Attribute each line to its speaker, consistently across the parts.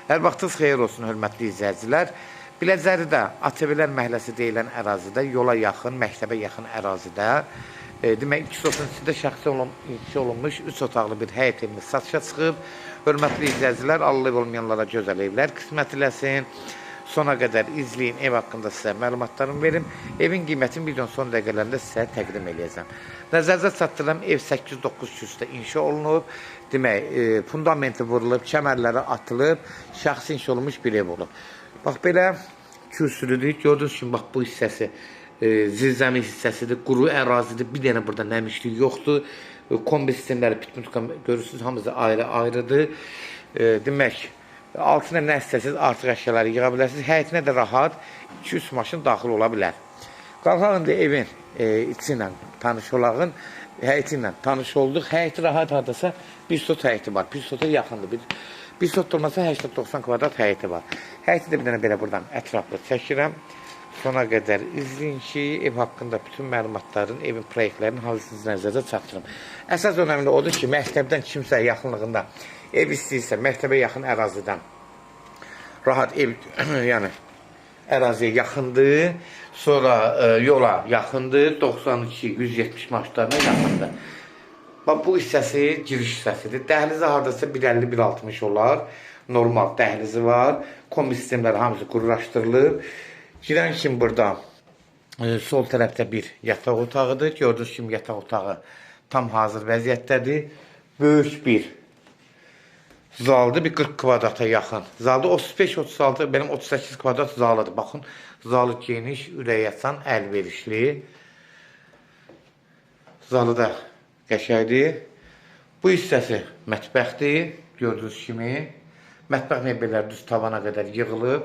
Speaker 1: Hər vaxtınız xeyir olsun, hörmətli izləyicilər. Biləcəridə ATV-lər məhəlləsi deyilən ərazidə, yola yaxın, məktəbə yaxın ərazidə, demək, 2 sotun içində şəxsi olunmuş 3 otaqlı bir həyət evimiz satışa çıxıb. Hörmətli izləyicilər, Allah ev olmayanlara gözəl evlər qismət eləsin. Sona qədər izləyin, ev haqqında sizə məlumatlarımı verim. Evin qiymətini videonun son dəqiqələrində sizə təqdim edəcəm. Nəzərinizə çatdırıram, ev 8-9 kürsüdə inşa olunub. Demək, fundamenti vurulub, kəmərləri atılıb, şəxsi inşa olunmuş bir ev olub. Bax, belə kürsülüdür. Gördüyünüz kimi, bax, bu hissəsi zirzəmi hissəsidir, quru ərazidir. Bir dənə burada nəmişlik yoxdur. Kombi sistemləri, pitmutka görürsünüz, hamısı ayrı-ayrıdır. Demək, altına nə istəsiniz, artıq əşyaları yığa bilərsiniz. Həyətinə də rahat 200 maşın daxil ola bilər. Qalxaq indi evin içi ilə tanış olağın, həyəti ilə tanış olduq. Həyəti rahat hardasa bir sot həyəti var. Bir sota yaxındır. Bir sot olmasa 80-90 kvadrat həyəti var. Həyəti də bir dənə belə buradan ətraflı çəkirəm. Sona qədər izləyin ki, ev haqqında bütün məlumatların, evin proyektlərinin hazırsınız nəzərdə çatdırım. Əsas önəmli odur ki, məktəbdən kimsə yaxınlığında ev istəyirsə, məktəbə yaxın ərazidən rahat ev, yəni əraziyə yaxındır, sonra yola yaxındır, 92-170 marşlarına yaxındır. Bax, bu hissəsi giriş hissəsidir. Dəhlizi hardasa 150-160 olar, normal dəhlizi var, kombi sistemləri hamısı qururaşdırılıb. Girən kimi burada sol tərəfdə bir yataq otağıdır. Gördüyünüz kimi yataq otağı tam hazır vəziyyətdədir. Böyük bir zaldır, bir 40 kvadrata yaxın. Zalda 35-36, benim 38 kvadrat zalıdır. Baxın, zalı geniş, ürək açan, əlverişli. Zalı da qəşəngdir. Bu hissəsi mətbəxdir, gördüyünüz kimi. Mətbəx mebelləri düz tavana qədər yığılıb.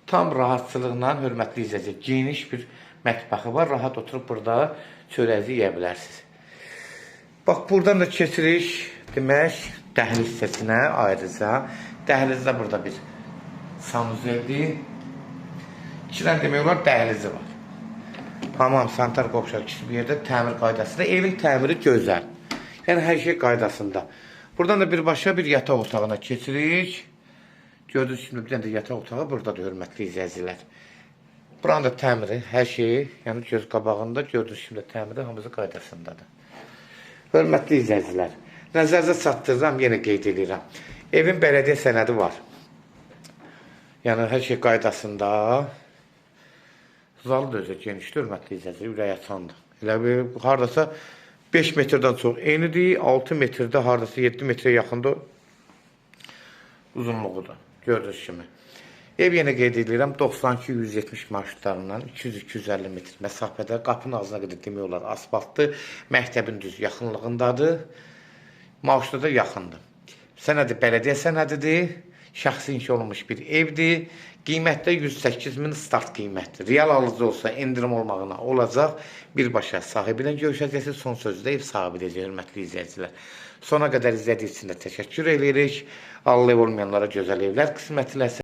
Speaker 1: Tam rahatçılıqla, hörmətli izləyicilər, geniş bir mətbəxi var. Rahat oturub burada çörəzi yeyə bilərsiniz. Bax, buradan da keçirik, demək, dəhliz hissəsinə ayrıca. Dəhlizdə burada bir sanuzeldir. İkidən demək olar, dəhlizi var. Hamam, sanitar qovşaq ikisi bir yerdə təmir qaydasında. Evin təmiri gözəl. Yəni, hər şey qaydasında. Buradan da birbaşa bir yataq otağına keçirik. Gördüyünüz kimi, bir dənə də yataq otağı buradadır, hörmətli izləyicilər. Buranın da təmiri, hər şeyi, yəni göz qabağında gördüyünüz kimi, təmiri hamısı qaydasındadır. Hörmətli izləyicilər, nəzərinizə çatdırıram, yenə qeyd edirəm. Evin bələdiyyə sənədi var. Yəni, hər şey qaydasında. Zalı da özü genişdir, hörmətli izləyicilər, ürək açandır. Elə bir, haradasa 5 metrdən çox eynidir, 6 metrdə, haradasa 7 metrə yaxında uzunluğudur. Gördüyünüz kimi. Ev yenə qeyd edirəm, 92-170 marşrutlarından 200-250 metr məsafədə, qapının ağzına qədər demək olar asfaltdır, məktəbin düz yaxınlığındadır, marşruta da yaxındır. Sənədi bələdiyyə sənədidir, şəxsi inşa olunmuş bir evdir, qiymətdə 108.000 start qiymətdir. Real alıcı olsa endirim olmağına olacaq, birbaşa sahibi ilə görüşəcəksiniz, son sözü də ev sahibi edəcək, hörmətli izləyicilər. Sona qədər izlədiyi üçün də təşəkkür edirik. Allah ev olmayanlara gözəl evlər qismət eləsin.